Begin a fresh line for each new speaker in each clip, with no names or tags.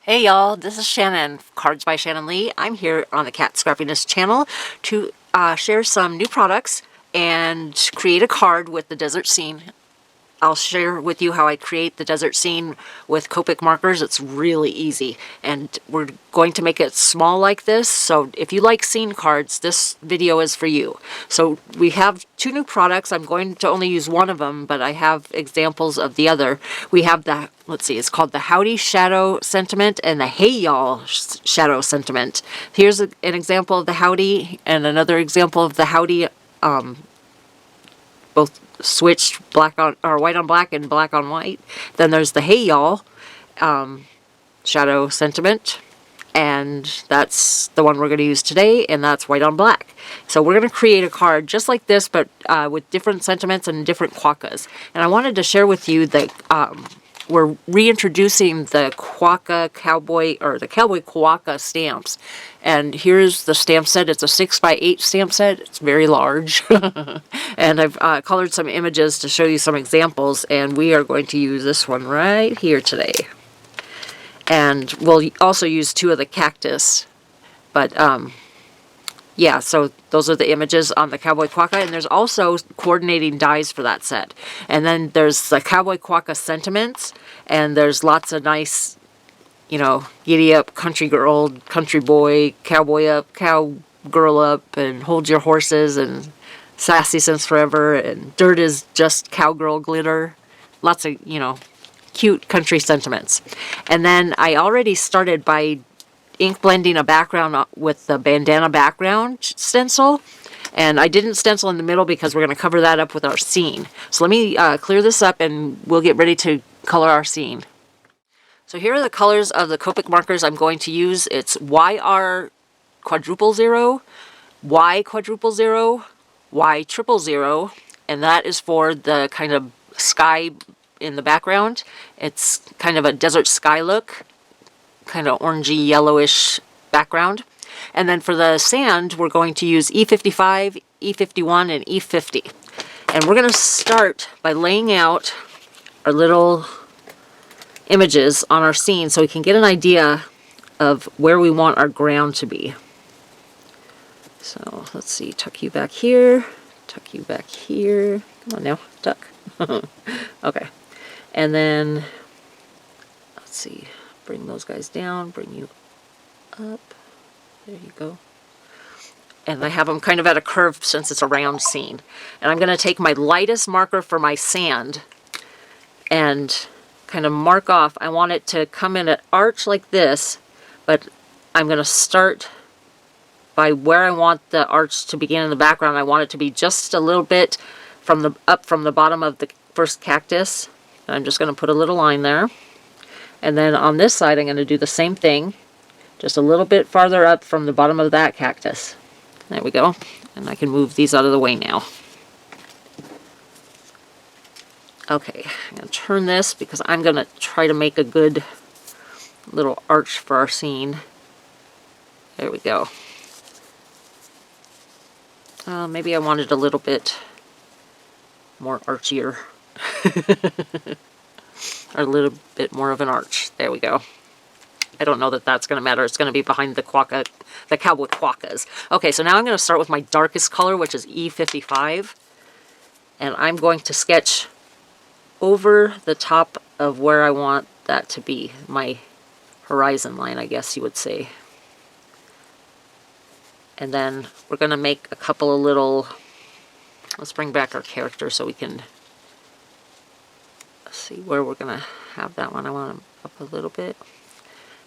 Hey y'all, this is Shannon, Cards by Shannon Lee. I'm here on the Scrappiness channel to share some new products and create a card with the desert scene. I'll share with you how I create the desert scene with Copic markers. It's really easy, and we're going to make it small like this, so if you like scene cards, this video is for you. So we have two new products. I'm going to only use one of them, but I have examples of the other. We have the, let's see, it's called the Howdy Shadow Sentiment and the Hey Y'all Shadow Sentiment. Here's an example of the Howdy and another example of the Howdy, both switched black on or white on black and black on white. Then there's the Hey Y'all Shadow Sentiment, and that's the one we're going to use today, and that's white on black. So we're going to create a card just like this, but with different sentiments and different Quokkas. And I wanted to share with you that we're reintroducing the Quokka Cowboy, or the Cowboy Quokka stamps. And here's the stamp set. It's a 6x8 stamp set. It's very large. And I've colored some images to show you some examples, and we are going to use this one right here today. And we'll also use two of the cactus. But yeah, so those are the images on the Cowboy Quokka, and there's also coordinating dies for that set. And then there's the Cowboy Quokka sentiments, and there's lots of nice, you know, giddy up, country girl, country boy, cowboy up, cowgirl up, and hold your horses, and sassy since forever, and dirt is just cowgirl glitter. Lots of, you know, cute country sentiments. And then I already started by ink blending a background with the bandana background stencil, and I didn't stencil in the middle because we're going to cover that up with our scene. So let me clear this up and we'll get ready to color our scene. So here are the colors of the Copic markers I'm going to use. It's YR quadruple 0, Y quadruple 0, Y triple 0, and that is for the kind of sky in the background. It's kind of a desert sky look, kind of orangey yellowish background. And then for the sand, we're going to use E55, E51, and E50. And we're going to start by laying out our little images on our scene so we can get an idea of where we want our ground to be. So let's see, tuck you back here, tuck you back here. Come on now, tuck. Okay. And then, let's see, bring those guys down, bring you up. There you go. And I have them kind of at a curve since it's a round scene. And I'm going to take my lightest marker for my sand and kind of mark off. I want it to come in an arch like this, but I'm going to start by where I want the arch to begin in the background. I want it to be just a little bit from the up from the bottom of the first cactus. And I'm just going to put a little line there. And then on this side, I'm going to do the same thing, just a little bit farther up from the bottom of that cactus. There we go. And I can move these out of the way now. Okay, I'm going to turn this because I'm going to try to make a good little arch for our scene. There we go. Maybe I wanted a little bit more archier. Or a little bit more of an arch. There we go. I don't know that that's going to matter. It's going to be behind the Quokka, the Cowboy Quokkas. Okay, so now I'm going to start with my darkest color, which is E55. And I'm going to sketch over the top of where I want that to be. My horizon line, I guess you would say. And then we're going to make a couple of little... Let's bring back our character so we can see where we're going to have that one. I want him up a little bit.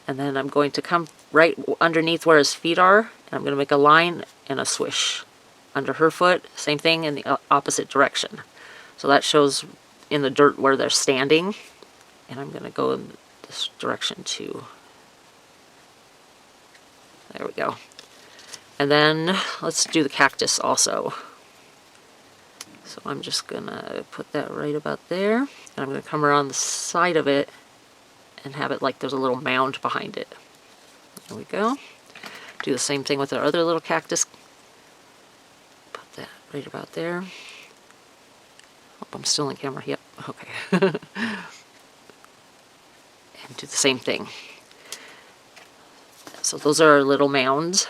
And then I'm going to come right underneath where his feet are, and I'm going to make a line and a swish under her foot. Same thing in the opposite direction. So that shows in the dirt where they're standing. And I'm going to go in this direction too. There we go. And then let's do the cactus also. So I'm just going to put that right about there. And I'm going to come around the side of it and have it like there's a little mound behind it. There we go. Do the same thing with our other little cactus. Put that right about there. Hope I'm still in camera. Yep. Okay. And do the same thing. So those are our little mounds.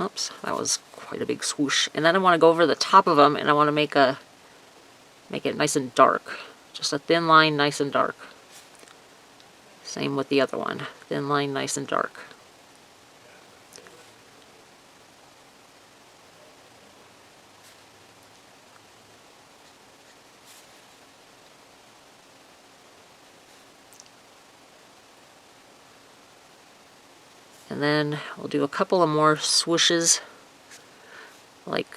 Oops, that was quite a big swoosh. And then I want to go over the top of them, and I want to make it nice and dark. Just a thin line, nice and dark. Same with the other one. Thin line, nice and dark. And then we'll do a couple of more swooshes, like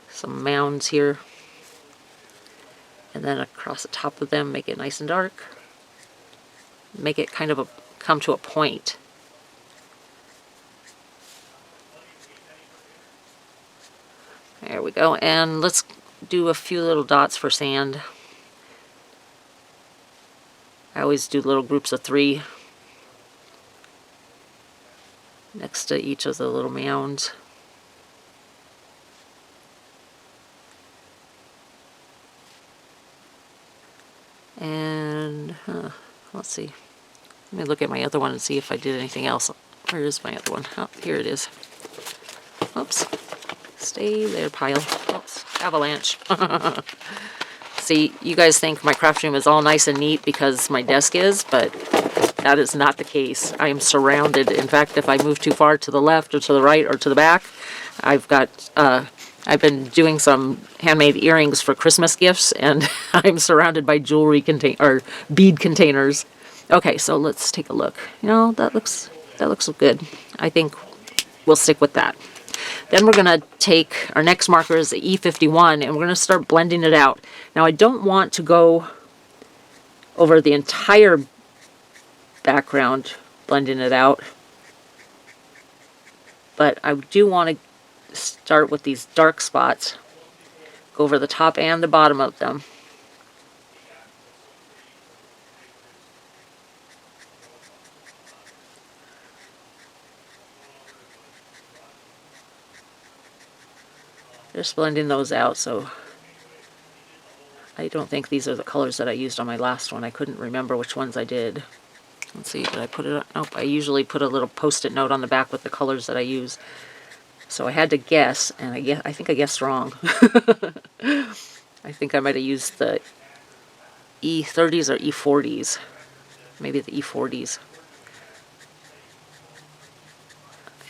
some mounds here. And then across the top of them, make it nice and dark. Make it kind of come to a point. There we go. And let's do a few little dots for sand. I always do little groups of 3 next to each of the little mounds. And let's see. Let me look at my other one and see if I did anything else. Where is my other one? Oh, here it is. Oops. Stay there, pile. Oops. Avalanche. See, you guys think my craft room is all nice and neat because my desk is, but that is not the case. I am surrounded. In fact, if I move too far to the left or to the right or to the back, I've been doing some handmade earrings for Christmas gifts, and I'm surrounded by jewelry bead containers. Okay, so let's take a look. You know, that looks good. I think we'll stick with that. Then we're going to take our next marker is the E51, and we're going to start blending it out. Now, I don't want to go over the entire background blending it out, but I do want to start with these dark spots, go over the top and the bottom of them. Just blending those out, so I don't think these are the colors that I used on my last one. I couldn't remember which ones I did. Let's see, did I put it on? Nope, I usually put a little post-it note on the back with the colors that I use. So I had to guess, and I think I guessed wrong. I think I might have used the E30s or E40s. Maybe the E40s.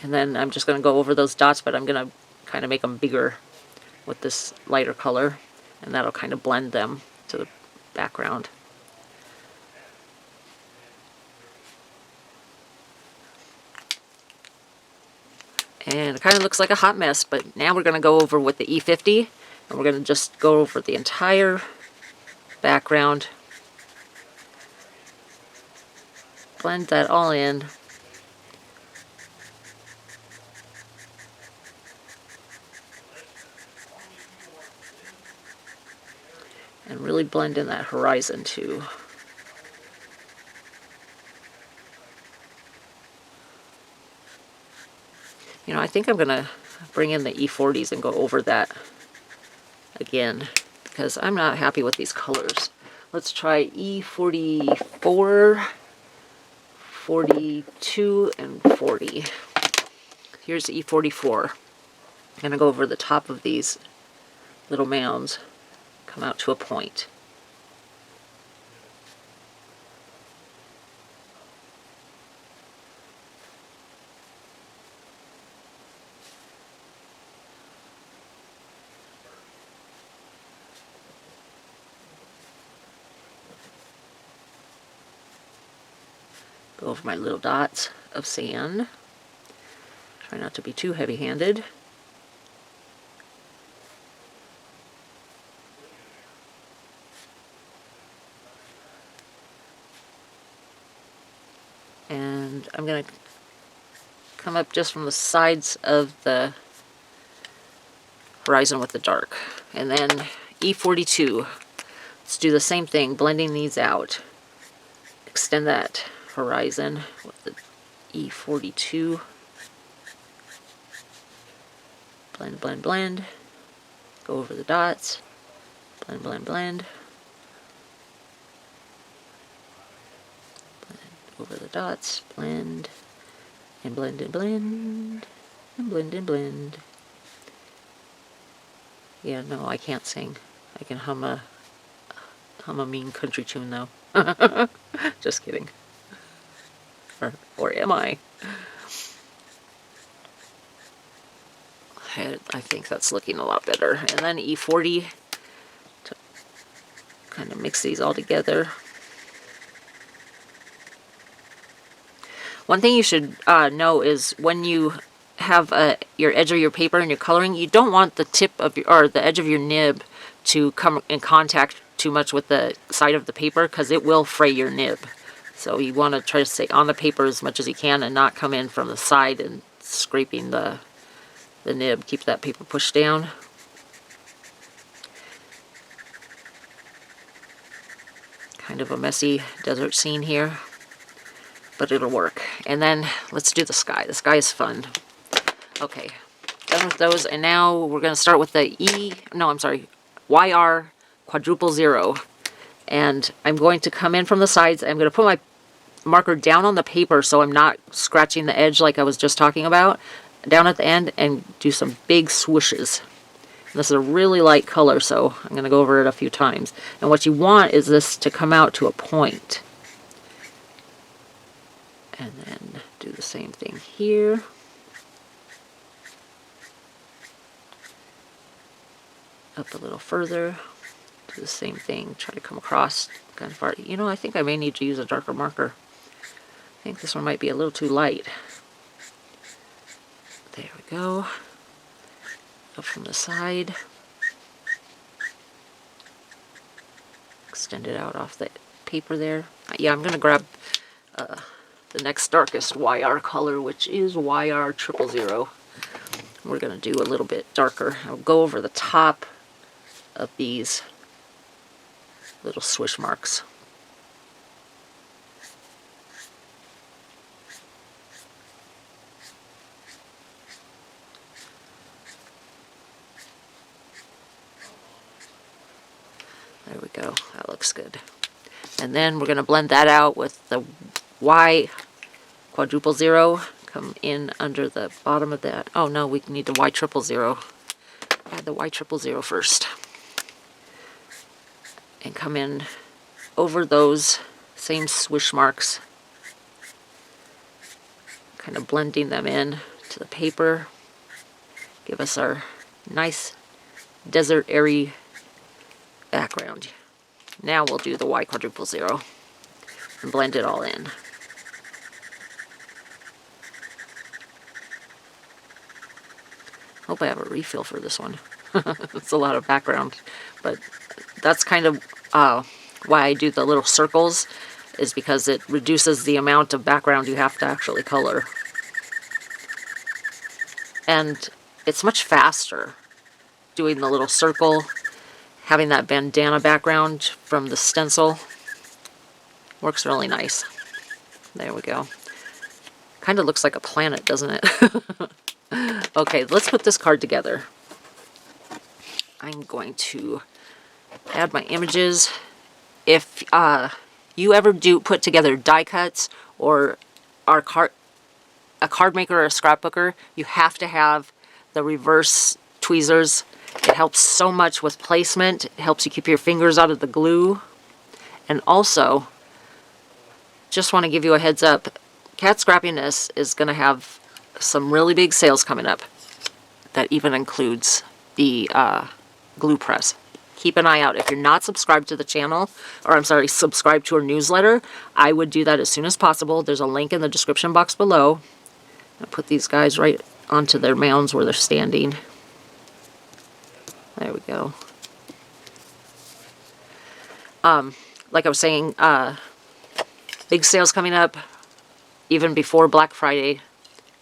And then I'm just going to go over those dots, but I'm going to kind of make them bigger with this lighter color, and that'll kind of blend them to the background. And it kind of looks like a hot mess, but now we're going to go over with the E50, and we're going to just go over the entire background. Blend that all in. And really blend in that horizon too. You know, I think I'm going to bring in the E40s and go over that again, because I'm not happy with these colors. Let's try E44, 42, and 40. Here's E44. I'm going to go over the top of these little mounds. Come out to a point. Go over my little dots of sand. Try not to be too heavy-handed. And I'm going to come up just from the sides of the horizon with the dark. And then E42. Let's do the same thing, blending these out. Extend that horizon with the E42. Blend, blend, blend. Go over the dots. Blend, blend, blend. over the dots, blend, and blend and blend, and blend and blend. Yeah, no, I can't sing. I can hum a mean country tune though. Just kidding. Or am I? I think that's looking a lot better. And then E40 to kind of mix these all together. One thing you should know is when you have your edge of your paper and you're coloring, you don't want the tip of your, or the edge of your nib to come in contact too much with the side of the paper, because it will fray your nib. So you want to try to stay on the paper as much as you can and not come in from the side and scraping the nib. Keep that paper pushed down. Kind of a messy desert scene here, but it'll work. And then let's do the sky. The sky is fun. Okay, done with those, and now we're going to start with the YR quadruple zero. And I'm going to come in from the sides. I'm going to put my marker down on the paper so I'm not scratching the edge like I was just talking about, down at the end, and do some big swooshes. This is a really light color, so I'm going to go over it a few times. And what you want is this to come out to a point. And then do the same thing here. Up a little further. Do the same thing. Try to come across kind of far. You know, I think I may need to use a darker marker. I think this one might be a little too light. There we go. Up from the side. Extend it out off the paper there. Yeah, I'm going to grab the next darkest YR color, which is YR 000. We're going to do a little bit darker. I'll go over the top of these little swish marks. There we go. That looks good. And then we're going to blend that out with the Y quadruple zero. Come in under the bottom of that. Oh no, we need the Y triple zero. Add the Y triple zero first. And come in over those same swish marks. Kind of blending them in to the paper. Give us our nice desert airy background. Now we'll do the Y quadruple zero and blend it all in. Hope I have a refill for this one. It's a lot of background, but that's kind of why I do the little circles, is because it reduces the amount of background you have to actually color. And it's much faster doing the little circle, having that bandana background from the stencil. Works really nice. There we go. Kind of looks like a planet, doesn't it? Okay, let's put this card together. I'm going to add my images. If you ever do put together die cuts or a card maker or a scrapbooker, you have to have the reverse tweezers. It helps so much with placement. It helps you keep your fingers out of the glue. And also, just want to give you a heads up, Katscrappiness is going to have some really big sales coming up that even includes the glue press. Keep an eye out. If you're not subscribed to the channel, or I'm sorry, subscribed to our newsletter, I would do that as soon as possible. There's a link in the description box below. I'll put these guys right onto their mounds where they're standing. There we go. Like I was saying, big sales coming up even before Black Friday.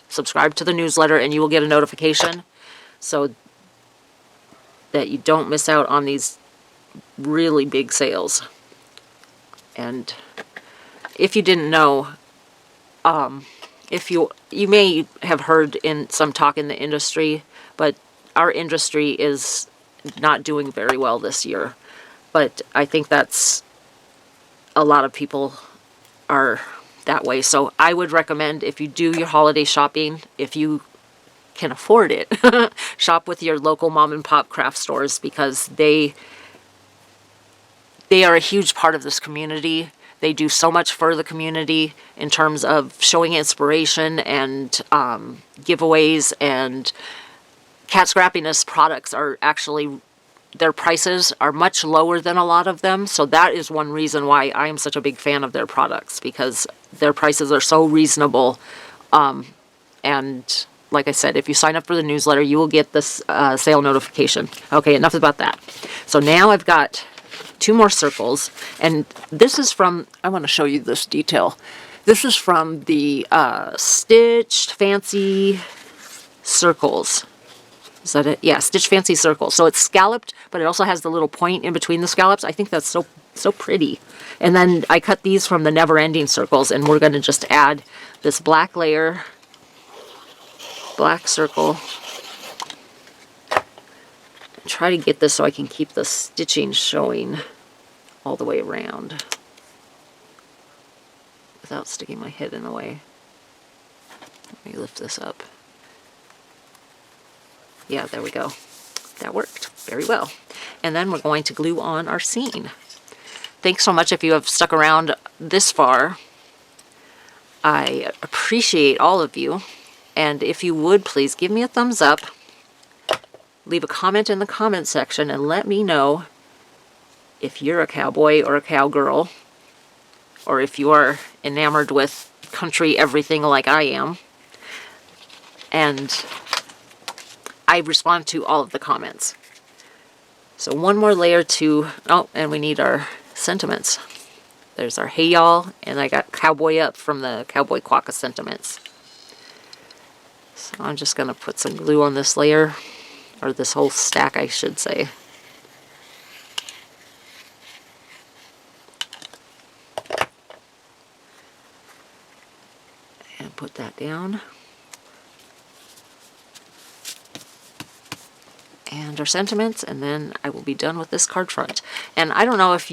Subscribe to the newsletter and you will get a notification so that you don't miss out on these really big sales. And if you didn't know, if you may have heard in some talk in the industry, but our industry is not doing very well this year. But I think that's a lot of people are that way. So I would recommend, if you do your holiday shopping, if you can afford it, shop with your local mom and pop craft stores, because they are a huge part of this community. They do so much for the community in terms of showing inspiration and giveaways, and Katscrappiness products are actually, their prices are much lower than a lot of them. So that is one reason why I am such a big fan of their products, because their prices are so reasonable. And like I said, if you sign up for the newsletter, you will get this sale notification. Okay, enough about that. So now I've got 2 more circles, and this is from, I want to show you this detail. This is from the Stitched Fancy Circles. Is that it? Yeah, Stitch Fancy Circles. So it's scalloped, but it also has the little point in between the scallops. I think that's so pretty. And then I cut these from the Never Ending Circles, and we're going to just add this black layer, black circle. Try to get this so I can keep the stitching showing all the way around without sticking my head in the way. Let me lift this up. Yeah, there we go. That worked very well. And then we're going to glue on our scene. Thanks so much if you have stuck around this far. I appreciate all of you. And if you would, please give me a thumbs up. Leave a comment in the comment section and let me know if you're a cowboy or a cowgirl, or if you are enamored with country everything like I am. And I respond to all of the comments. So one more layer to, oh, and we need our sentiments. There's our hey y'all, and I got cowboy up from the Cowboy Quokka sentiments. So I'm just going to put some glue on this layer, or this whole stack, I should say. And put that down. And our sentiments, and then I will be done with this card front. And I don't know if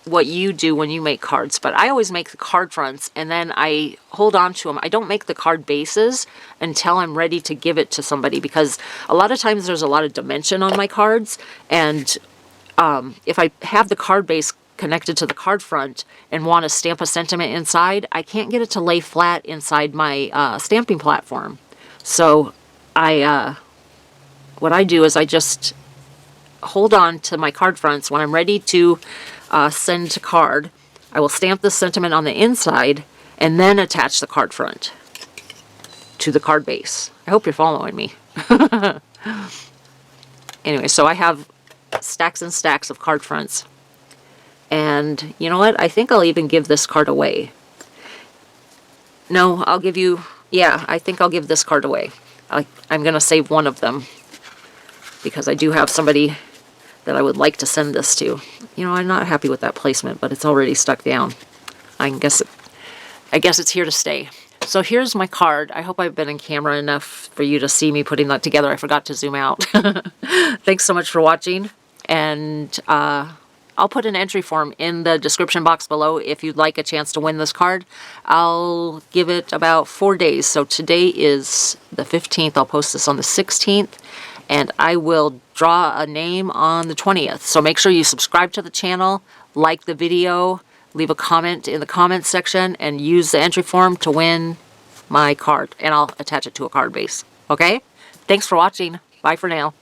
what you do when you make cards, but I always make the card fronts and then I hold on to them. I don't make the card bases until I'm ready to give it to somebody, because a lot of times there's a lot of dimension on my cards, and if I have the card base connected to the card front and want to stamp a sentiment inside, I can't get it to lay flat inside my stamping platform. So what I do is I just hold on to my card fronts. When I'm ready to send a card, I will stamp the sentiment on the inside and then attach the card front to the card base. I hope you're following me. Anyway, so I have stacks and stacks of card fronts. And you know what? I think I'll even give this card away. No, I'll give you, yeah, I think I'll give this card away. I'm going to save one of them, because I do have somebody that I would like to send this to. You know, I'm not happy with that placement, but it's already stuck down. I guess it's here to stay. So here's my card. I hope I've been in camera enough for you to see me putting that together. I forgot to zoom out. Thanks so much for watching. And I'll put an entry form in the description box below if you'd like a chance to win this card. I'll give it about 4 days. So today is the 15th. I'll post this on the 16th. And I will draw a name on the 20th. So make sure you subscribe to the channel, like the video, leave a comment in the comments section, and use the entry form to win my card. And I'll attach it to a card base. Okay? Thanks for watching. Bye for now.